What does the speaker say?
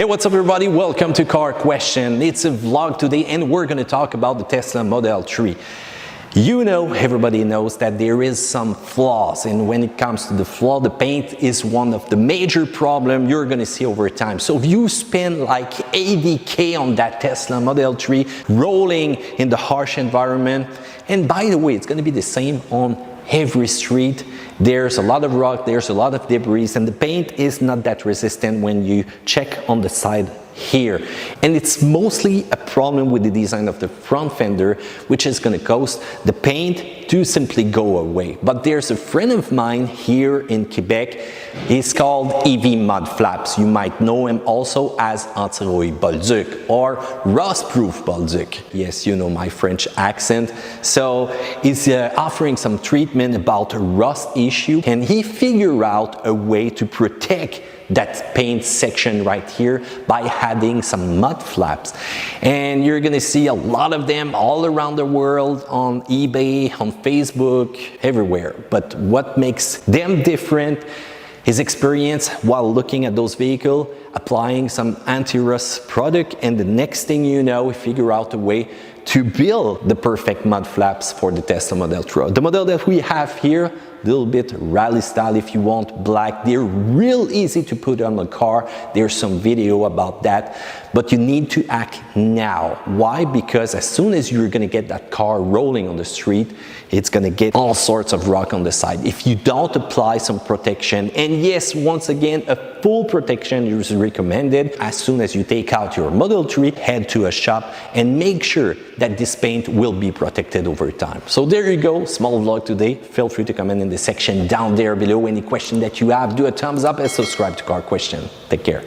Hey, what's up everybody? Welcome to Car Question. It's a vlog today and we're going to talk about the Tesla Model 3. You know, everybody knows that there is some flaws, and when it comes to the flaw, the paint is one of the major problems you're going to see over time. So if you spend like 80K on that Tesla Model 3 rolling in the harsh environment, and by the way, it's going to be the same on every street. There's a lot of rock, there's a lot of debris, and the paint is not that resistant when you check on the side here. And it's mostly a problem with the design of the front fender, which is going to cause the paint to simply go away. But there's a friend of mine here in Quebec. He's called EV Mud Flaps. You might know him also as Anti-Rouille Bolduc or Rust-Proof Bolduc. Yes, you know my French accent. So he's offering some treatment about a rust issue, and he figured out a way to protect that paint section right here by adding some mud flaps. And you're gonna see a lot of them all around the world on eBay, on Facebook, everywhere. But what makes them different is experience while looking at those vehicles, applying some anti-rust product, and the next thing you know, we figure out a way to build the perfect mud flaps for the Tesla Model 3. The model that we have here, a little bit rally style if you want, black. They're real easy to put on the car. There's some video about that, but you need to act now. Why? Because as soon as you're gonna get that car rolling on the street, it's gonna get all sorts of rock on the side if you don't apply some protection. And yes, once again, a full protection is recommended. As soon as you take out your Model 3, head to a shop and make sure that this paint will be protected over time. So there you go, small vlog today. Feel free to comment in the section down there below. Any question that you have, do a thumbs up and subscribe to Car Question. Take care.